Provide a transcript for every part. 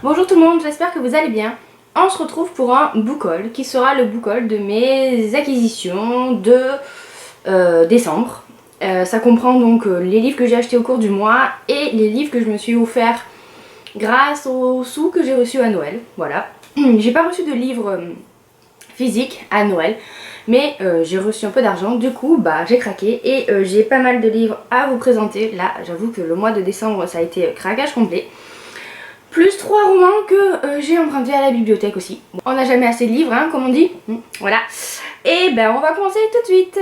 Bonjour tout le monde, j'espère que vous allez bien. On se retrouve pour un book haul qui sera le book haul de mes acquisitions de décembre. Ça comprend donc les livres que j'ai achetés au cours du mois et les livres que je me suis offert grâce aux sous que j'ai reçus à Noël. Voilà. J'ai pas reçu de livres physiques à Noël, mais j'ai reçu un peu d'argent, du coup bah j'ai craqué et j'ai pas mal de livres à vous présenter. Là j'avoue que le mois de décembre ça a été craquage complet. Plus 3 romans que j'ai empruntés à la bibliothèque aussi. Bon, on n'a jamais assez de livres, hein, comme on dit. Voilà. Et ben on va commencer tout de suite.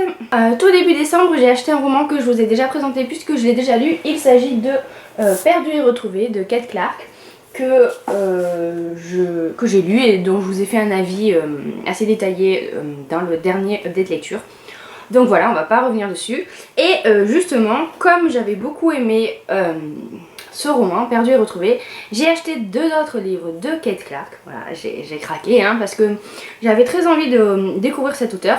Tout début décembre, j'ai acheté un roman que je vous ai déjà présenté puisque je l'ai déjà lu. Il s'agit de Perdu et retrouvé de Kate Clark que j'ai lu et dont je vous ai fait un avis assez détaillé dans le dernier update lecture. Donc voilà, on va pas revenir dessus. Et justement, comme j'avais beaucoup aimé ce roman, Perdu et retrouvé, j'ai acheté 2 autres livres de Kate Clark. Voilà, j'ai craqué hein, parce que j'avais très envie de découvrir cet auteur.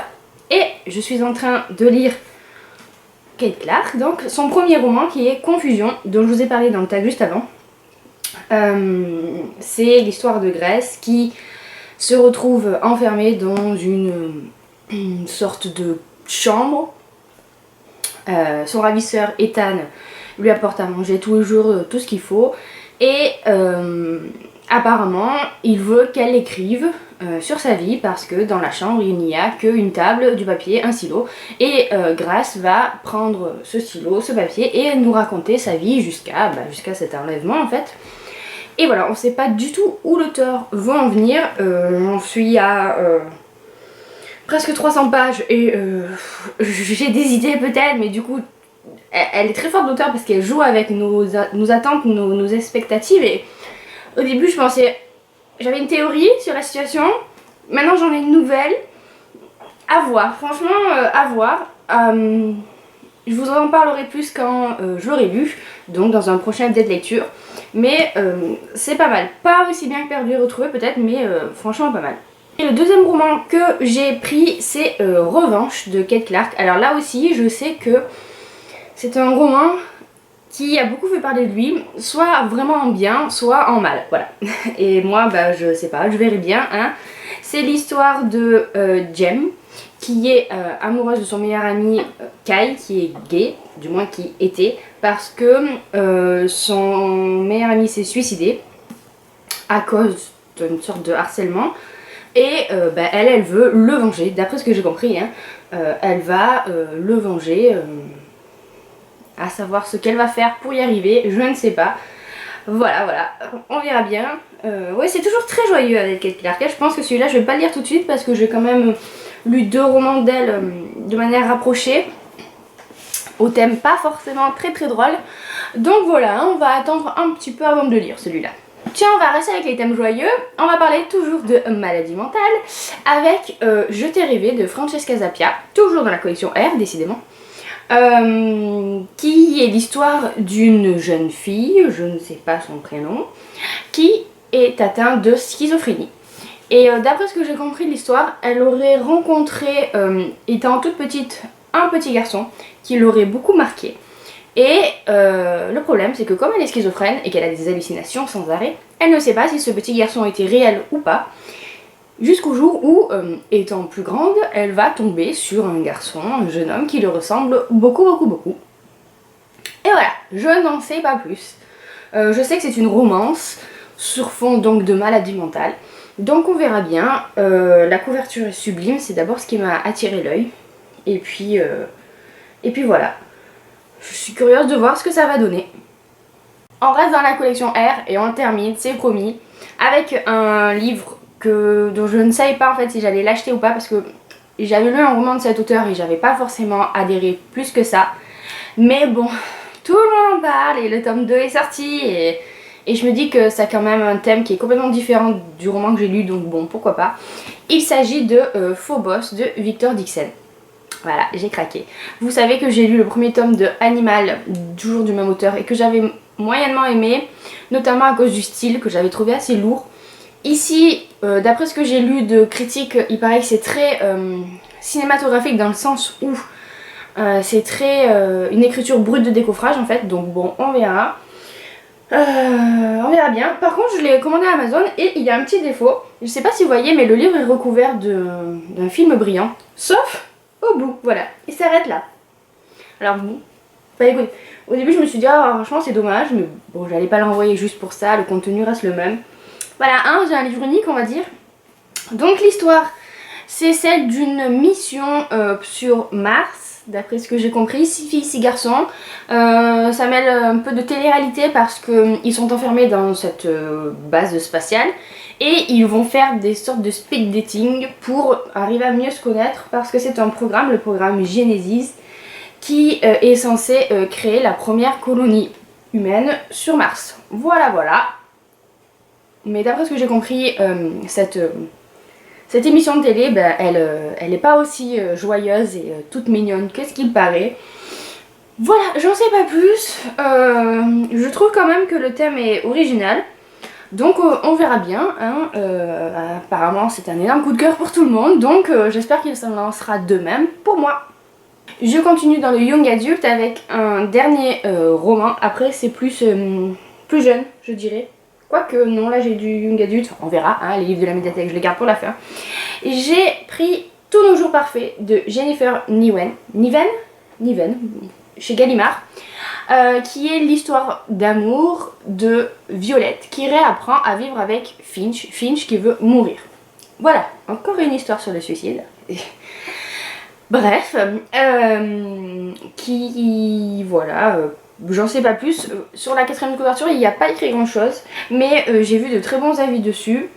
Et je suis en train de lire Kate Clark, donc son premier roman qui est Confusion, dont je vous ai parlé dans le tag juste avant. C'est l'histoire de Grace qui se retrouve enfermée dans une sorte de chambre. Son ravisseur Ethan lui apporte à manger tous les jours tout ce qu'il faut et apparemment il veut qu'elle écrive sur sa vie parce que dans la chambre il n'y a qu'une table, du papier, un stylo et Grace va prendre ce stylo, ce papier et nous raconter sa vie jusqu'à cet enlèvement en fait. Et voilà, on ne sait pas du tout où l'auteur veut en venir, j'en suis à presque 300 pages et j'ai des idées peut-être, mais du coup elle est très forte l'auteur parce qu'elle joue avec nos attentes, nos expectatives. Et au début je pensais, j'avais une théorie sur la situation, maintenant j'en ai une nouvelle. À voir, franchement à voir. Je vous en parlerai plus quand je l'aurai lu, donc dans un prochain update lecture. Mais c'est pas mal, pas aussi bien que Perdu et retrouvé peut-être, mais franchement pas mal. Et le deuxième roman que j'ai pris c'est Revanche de Kate Clark. Alors là aussi je sais que c'est un roman qui a beaucoup fait parler de lui, soit vraiment en bien, soit en mal, voilà. Et moi, bah, je sais pas, je verrai bien, hein. C'est l'histoire de Jem, qui est amoureuse de son meilleur ami Kai, qui est gay, du moins qui était, parce que son meilleur ami s'est suicidé à cause d'une sorte de harcèlement. Et bah, elle veut le venger, d'après ce que j'ai compris, hein. Elle va le venger. À savoir ce qu'elle va faire pour y arriver, je ne sais pas. Voilà, on verra bien. Ouais, c'est toujours très joyeux avec Kate Clark. Je pense que celui-là, je vais pas le lire tout de suite parce que j'ai quand même lu 2 romans d'elle de manière rapprochée, au thème pas forcément très drôle. Donc voilà, on va attendre un petit peu avant de le lire celui-là. Tiens, on va rester avec les thèmes joyeux. On va parler toujours de maladie mentale avec Je t'ai rêvé de Francesca Zappia, toujours dans la collection R, décidément. Qui est l'histoire d'une jeune fille, je ne sais pas son prénom, qui est atteinte de schizophrénie. Et d'après ce que j'ai compris de l'histoire, elle aurait rencontré, étant toute petite, un petit garçon qui l'aurait beaucoup marqué. Et le problème c'est que comme elle est schizophrène et qu'elle a des hallucinations sans arrêt, elle ne sait pas si ce petit garçon était réel ou pas. Jusqu'au jour où, étant plus grande, elle va tomber sur un garçon, un jeune homme qui lui ressemble beaucoup. Et voilà, je n'en sais pas plus. Je sais que c'est une romance sur fond donc de maladie mentale. Donc on verra bien. La couverture est sublime, c'est d'abord ce qui m'a attiré l'œil. Et puis voilà. Je suis curieuse de voir ce que ça va donner. On reste dans la collection R et on le termine, c'est promis, avec un livre dont je ne savais pas en fait si j'allais l'acheter ou pas parce que j'avais lu un roman de cet auteur et j'avais pas forcément adhéré plus que ça. Mais bon, tout le monde en parle et le tome 2 est sorti et je me dis que ça a quand même un thème qui est complètement différent du roman que j'ai lu, donc bon, pourquoi pas. Il s'agit de Phobos de Victor Dixon. Voilà, j'ai craqué. Vous savez que j'ai lu le premier tome de Animal, toujours du même auteur, et que j'avais moyennement aimé, notamment à cause du style que j'avais trouvé assez lourd. Ici, d'après ce que j'ai lu de critiques, il paraît que c'est très cinématographique dans le sens où c'est très une écriture brute de décoffrage en fait, donc bon, on verra. On verra bien. Par contre, je l'ai commandé à Amazon et il y a un petit défaut. Je sais pas si vous voyez, mais le livre est recouvert d'un film brillant. Sauf au bout, voilà. Il s'arrête là. Alors bon, bah écoutez, au début je me suis dit, ah, franchement c'est dommage, mais bon, j'allais pas l'envoyer juste pour ça, le contenu reste le même. Voilà, j'ai un livre unique, on va dire. Donc l'histoire, c'est celle d'une mission sur Mars, d'après ce que j'ai compris, 6 filles, 6 garçons. Ça mêle un peu de télé-réalité parce qu'ils sont enfermés dans cette base spatiale et ils vont faire des sortes de speed dating pour arriver à mieux se connaître parce que c'est un programme, le programme Genesis, qui est censé créer la première colonie humaine sur Mars. Voilà, voilà. Mais d'après ce que j'ai compris, cette émission de télé, ben, elle n'est pas aussi joyeuse et toute mignonne que ce qu'il paraît. Voilà, j'en sais pas plus. Je trouve quand même que le thème est original. Donc on verra bien. Hein. Apparemment c'est un énorme coup de cœur pour tout le monde. Donc j'espère qu'il s'en lancera de même pour moi. Je continue dans le Young Adult avec un dernier roman. Après c'est plus jeune, je dirais. Quoique non, là j'ai du Young Adult, on verra, hein, les livres de la médiathèque je les garde pour la fin. J'ai pris Tous nos jours parfaits de Jennifer Niven, chez Gallimard, qui est l'histoire d'amour de Violette qui réapprend à vivre avec Finch qui veut mourir. Voilà, encore une histoire sur le suicide. Bref, voilà, j'en sais pas plus. Sur la 4e couverture, il n'y a pas écrit grand chose, mais j'ai vu de très bons avis dessus.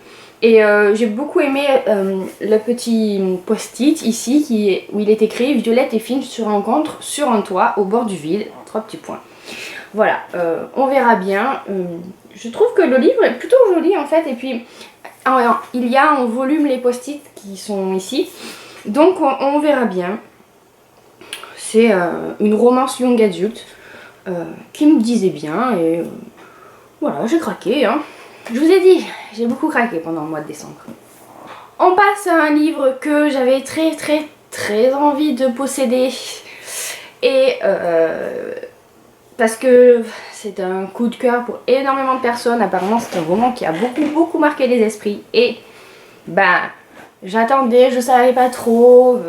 Et j'ai beaucoup aimé le petit post-it ici où il est écrit Violette et Finch se rencontrent sur un toit au bord du vide. 3 petits points. Voilà, on verra bien. Je trouve que le livre est plutôt joli en fait. Et puis, il y a en volume les post-it qui sont ici. Donc on verra bien. C'est une romance young adulte qui me disait bien et voilà, j'ai craqué. Hein. Je vous ai dit, j'ai beaucoup craqué pendant le mois de décembre. On passe à un livre que j'avais très envie de posséder et parce que c'est un coup de cœur pour énormément de personnes. Apparemment c'est un roman qui a beaucoup marqué les esprits et bah j'attendais, je savais pas trop.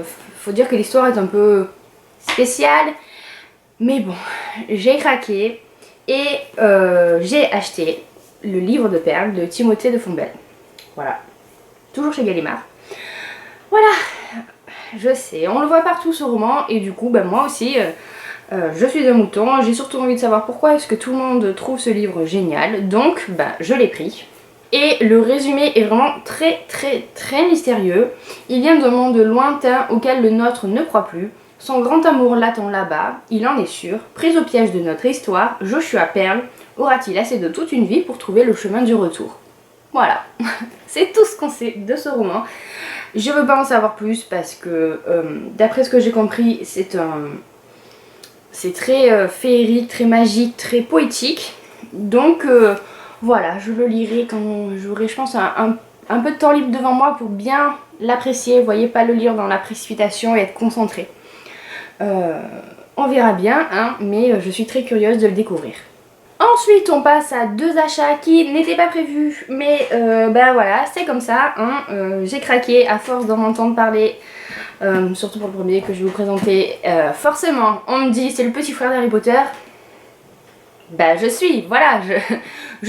Faut dire que l'histoire est un peu spéciale. Mais bon, j'ai craqué et j'ai acheté le livre de perles de Timothée de Fombelle. Voilà. Toujours chez Gallimard. Voilà. Je sais, on le voit partout ce roman et du coup, ben, moi aussi, je suis un mouton. J'ai surtout envie de savoir pourquoi est-ce que tout le monde trouve ce livre génial. Donc, ben, je l'ai pris. Et le résumé est vraiment très mystérieux. Il vient d'un monde lointain auquel le nôtre ne croit plus. Son grand amour l'attend là-bas, il en est sûr. Pris au piège de notre histoire, Joshua Pearl aura-t-il assez de toute une vie pour trouver le chemin du retour? Voilà, c'est tout ce qu'on sait de ce roman. Je veux pas en savoir plus parce que, d'après ce que j'ai compris, c'est très féerique, très magique, très poétique. Donc voilà, je le lirai quand j'aurai, je pense, un peu de temps libre devant moi pour bien l'apprécier. Vous voyez, pas le lire dans la précipitation et être concentré. On verra bien, hein, mais je suis très curieuse de le découvrir. Ensuite, on passe à 2 achats qui n'étaient pas prévus, mais ben voilà, c'est comme ça. Hein, j'ai craqué à force d'en entendre parler, surtout pour le premier que je vais vous présenter. Forcément, on me dit c'est le petit frère d'Harry Potter. Bah je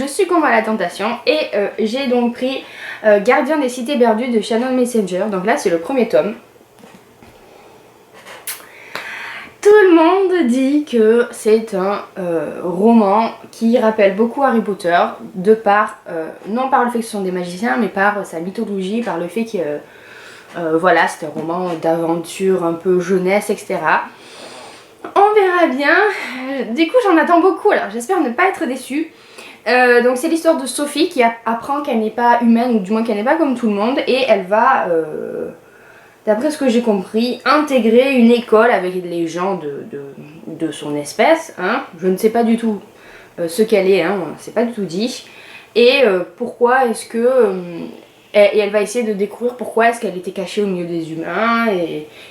succombe à la tentation et j'ai donc pris Gardien des cités perdues de Shannon Messenger. Donc là c'est le premier tome. Tout le monde dit que c'est un roman qui rappelle beaucoup Harry Potter de par, non par le fait que ce sont des magiciens, mais par sa mythologie, par le fait que voilà, c'est un roman d'aventure un peu jeunesse, etc. On verra bien. Du coup j'en attends beaucoup, alors j'espère ne pas être déçue. Donc c'est l'histoire de Sophie qui apprend qu'elle n'est pas humaine, ou du moins qu'elle n'est pas comme tout le monde, et elle va, d'après ce que j'ai compris, intégrer une école avec les gens de son espèce. Hein. Je ne sais pas du tout ce qu'elle est, hein, c'est pas du tout dit. Et pourquoi est-ce que... et elle va essayer de découvrir pourquoi est-ce qu'elle était cachée au milieu des humains.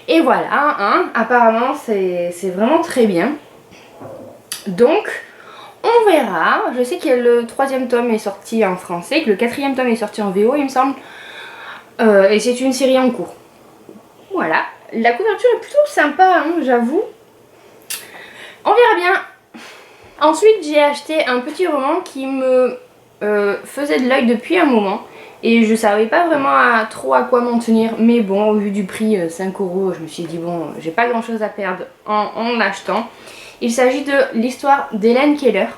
Et voilà, hein, apparemment c'est vraiment très bien. Donc, On verra. Je sais que le 3e tome est sorti en français, que le 4e tome est sorti en VO il me semble. Et c'est une série en cours. Voilà. La couverture est plutôt sympa, hein, j'avoue. On verra bien. Ensuite j'ai acheté un petit roman qui me faisait de l'œil depuis un moment. Et je savais pas vraiment trop à quoi m'en tenir. Mais bon, au vu du prix 5 €, je me suis dit bon, j'ai pas grand chose à perdre en achetant. Il s'agit de l'histoire d'Hélène Keller.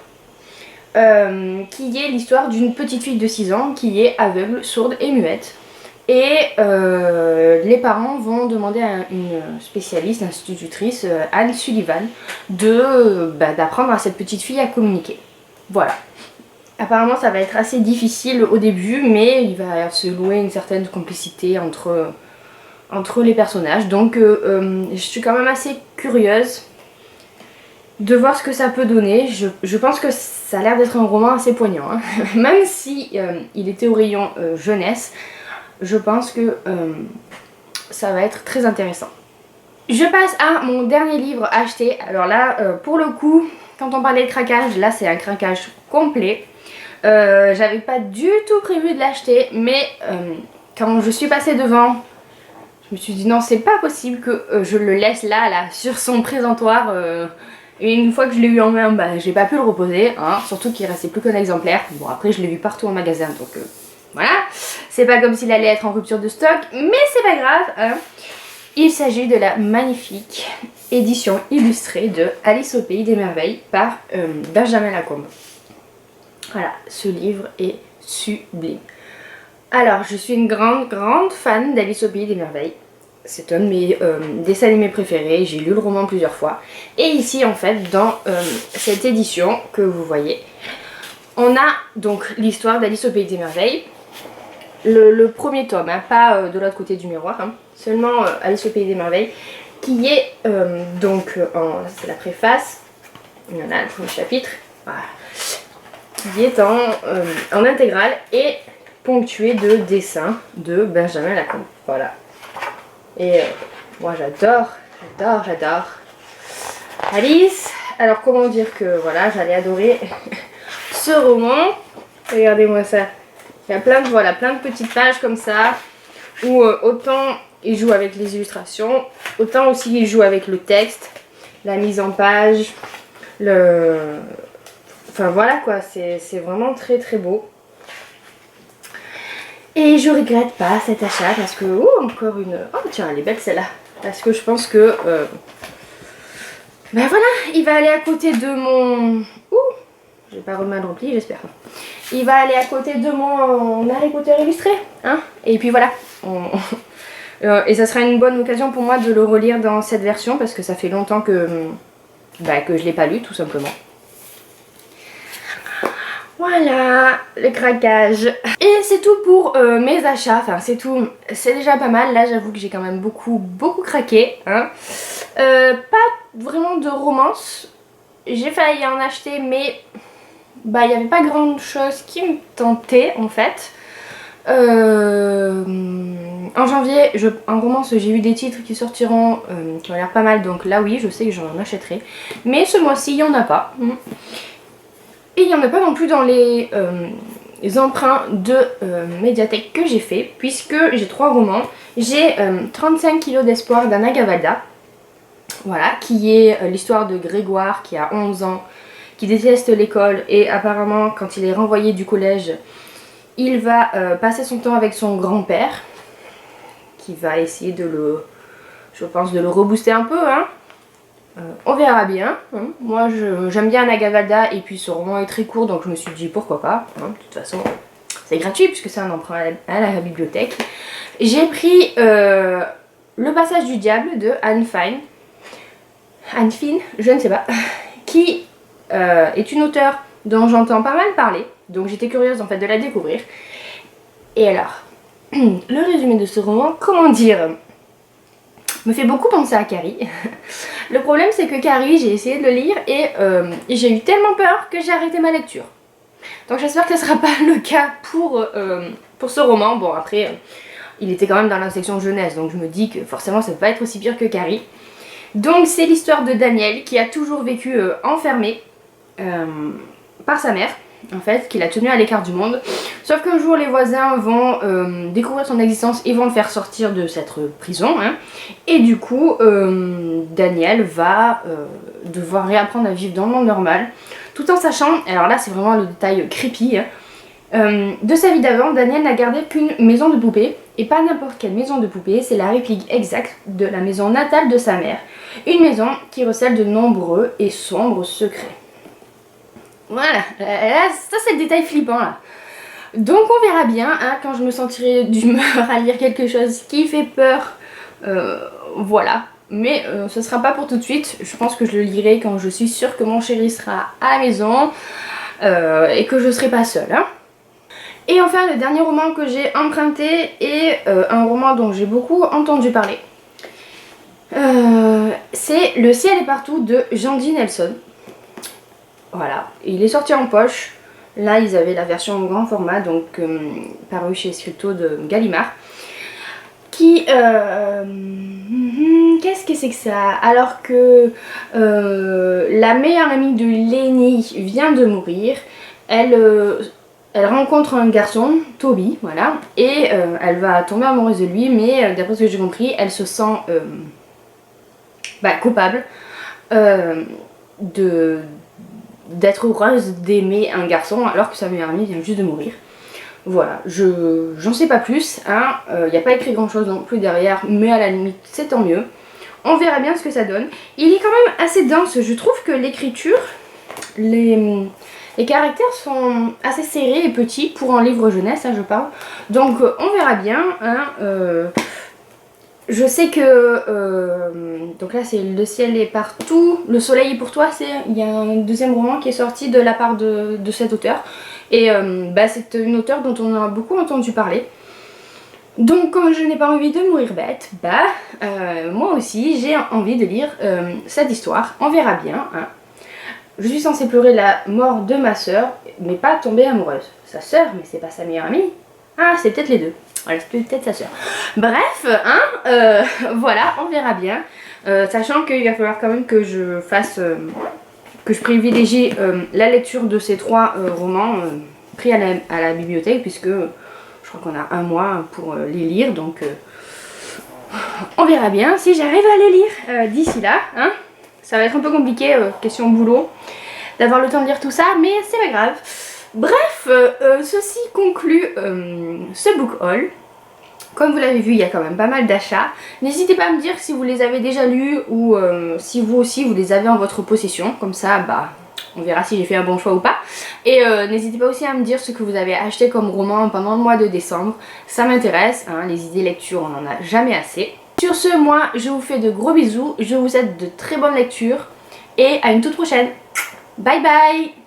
Qui est l'histoire d'une petite fille de 6 ans qui est aveugle, sourde et muette. Et les parents vont demander à une spécialiste, institutrice, Anne Sullivan, d'apprendre à cette petite fille à communiquer. Voilà. Apparemment ça va être assez difficile au début, mais il va se nouer une certaine complicité entre les personnages. Donc je suis quand même assez curieuse de voir ce que ça peut donner. Je pense que ça a l'air d'être un roman assez poignant, hein. Même si il était au rayon jeunesse, je pense que ça va être très intéressant. Je passe à mon dernier livre acheté. Alors là, pour le coup, quand on parlait de craquage, là c'est un craquage complet. J'avais pas du tout prévu de l'acheter, mais quand je suis passée devant, je me suis dit non, c'est pas possible que je le laisse là sur son présentoir. Et une fois que je l'ai eu en main, j'ai pas pu le reposer, hein, surtout qu'il restait plus qu'un exemplaire. Bon, après je l'ai vu partout en magasin, donc voilà. C'est pas comme s'il allait être en rupture de stock, mais c'est pas grave, hein. Il s'agit de la magnifique édition illustrée de Alice au Pays des Merveilles par Benjamin Lacombe. Voilà, ce livre est sublime. Alors, je suis une grande fan d'Alice au Pays des Merveilles. C'est un de mes dessins animés préférés, j'ai lu le roman plusieurs fois. Et ici, en fait, dans cette édition que vous voyez, on a donc l'histoire d'Alice au Pays des Merveilles. Le premier tome, hein, pas de l'autre côté du miroir, hein, seulement Alice au Pays des Merveilles, qui est c'est la préface, il y en a le premier chapitre, voilà, qui est en intégrale et ponctué de dessins de Benjamin Lacombe. Voilà. Et moi j'adore Alice. Alors comment dire que voilà, j'allais adorer ce roman. Regardez-moi ça. Il y a plein de petites pages comme ça où autant il joue avec les illustrations, autant aussi il joue avec le texte, la mise en page, enfin voilà quoi, c'est vraiment très beau. Et je regrette pas cet achat parce que... Oh, encore une... Oh tiens, elle est belle celle-là. Parce que je pense que... Ben voilà, il va aller à côté de mon... Ouh, j'ai pas mal rempli, j'espère. Il va aller à côté de mon Harry Potter illustré. Hein, et puis voilà. Et ça sera une bonne occasion pour moi de le relire dans cette version parce que ça fait longtemps que je l'ai pas lu, tout simplement. Voilà, le craquage. Et c'est tout pour mes achats, enfin c'est tout, c'est déjà pas mal. Là j'avoue que j'ai quand même beaucoup craqué, hein. Pas vraiment de romance. J'ai failli en acheter mais il n'y avait pas grand chose qui me tentait en fait. En janvier, en romance j'ai eu des titres qui sortiront qui ont l'air pas mal, donc là oui je sais que j'en achèterai. Mais ce mois-ci il n'y en a pas. Et il n'y en a pas non plus dans les emprunts de médiathèque que j'ai fait, puisque j'ai 3 romans. J'ai 35 kilos d'espoir d'Anna Gavalda, voilà, qui est l'histoire de Grégoire qui a 11 ans, qui déteste l'école et apparemment quand il est renvoyé du collège, il va passer son temps avec son grand-père, qui va essayer de le rebooster un peu, hein. On verra bien, hein. Moi j'aime bien Anna Gavalda et puis ce roman est très court donc je me suis dit pourquoi pas, hein. De toute façon c'est gratuit puisque c'est un emprunt à la bibliothèque. J'ai pris Le Passage du Diable de Anne Fine, je ne sais pas, qui est une auteure dont j'entends pas mal parler, donc j'étais curieuse en fait de la découvrir. Et alors, le résumé de ce roman, comment dire, me fait beaucoup penser à Carrie. Le problème c'est que Carrie, j'ai essayé de le lire et j'ai eu tellement peur que j'ai arrêté ma lecture. Donc j'espère que ce sera pas le cas pour ce roman. Bon après, il était quand même dans la section jeunesse, donc je me dis que forcément ça ne peut pas être aussi pire que Carrie. Donc c'est l'histoire de Daniel qui a toujours vécu enfermé par sa mère, en fait, qui l'a tenu à l'écart du monde. Sauf qu'un jour les voisins vont découvrir son existence et vont le faire sortir de cette prison, hein. Et du coup Daniel va devoir réapprendre à vivre dans le monde normal, tout en sachant, alors là c'est vraiment le détail creepy, hein, de sa vie d'avant. Daniel n'a gardé qu'une maison de poupée, et pas n'importe quelle maison de poupée, c'est la réplique exacte de la maison natale de sa mère, une maison qui recèle de nombreux et sombres secrets. Voilà, là, ça c'est le détail flippant là. Donc on verra bien, hein, quand je me sentirai d'humeur à lire quelque chose qui fait peur, voilà. Mais ce sera pas pour tout de suite, je pense que je le lirai quand je suis sûre que mon chéri sera à la maison et que je serai pas seule, hein. Et enfin le dernier roman que j'ai emprunté est un roman dont j'ai beaucoup entendu parler. C'est Le ciel est partout de Jandy Nelson. Voilà, il est sorti en poche. Là ils avaient la version en grand format, donc paru chez Scripto de Gallimard. Qui... qu'est-ce que c'est que ça? Alors que la meilleure amie de Lenny vient de mourir, elle rencontre un garçon, Toby, voilà, et elle va tomber amoureuse de lui, mais d'après ce que j'ai compris, elle se sent coupable d'être heureuse d'aimer un garçon alors que sa meilleure amie vient juste de mourir. Voilà, j'en sais pas plus, hein, y a pas écrit grand chose non plus derrière, mais à la limite c'est tant mieux. On verra bien ce que ça donne. Il est quand même assez dense, je trouve que l'écriture, les caractères sont assez serrés et petits pour un livre jeunesse, hein, je parle. Donc on verra bien, hein, je sais que, donc là c'est Le ciel est partout, Le soleil est pour toi, il y a un deuxième roman qui est sorti de la part de cet auteur. Et c'est une auteure dont on a beaucoup entendu parler. Donc quand je n'ai pas envie de mourir bête, moi aussi j'ai envie de lire cette histoire. On verra bien, hein. Je suis censée pleurer la mort de ma soeur, mais pas tomber amoureuse. Sa soeur, mais c'est pas sa meilleure amie. Ah, c'est peut-être les deux. Voilà, c'est peut-être sa soeur. Bref, hein, voilà, on verra bien. Sachant qu'il va falloir quand même que je fasse... que je privilégie la lecture de ces trois romans pris à la bibliothèque, puisque je crois qu'on a un mois pour les lire, donc on verra bien si j'arrive à les lire d'ici là, hein. Ça va être un peu compliqué, question boulot, d'avoir le temps de lire tout ça, mais c'est pas grave. Bref, ceci conclut ce book haul. Comme vous l'avez vu, il y a quand même pas mal d'achats. N'hésitez pas à me dire si vous les avez déjà lus ou si vous aussi vous les avez en votre possession. Comme ça, on verra si j'ai fait un bon choix ou pas. Et n'hésitez pas aussi à me dire ce que vous avez acheté comme roman pendant le mois de décembre. Ça m'intéresse, hein, les idées lecture, on n'en a jamais assez. Sur ce, moi, je vous fais de gros bisous. Je vous souhaite de très bonnes lectures et à une toute prochaine. Bye bye!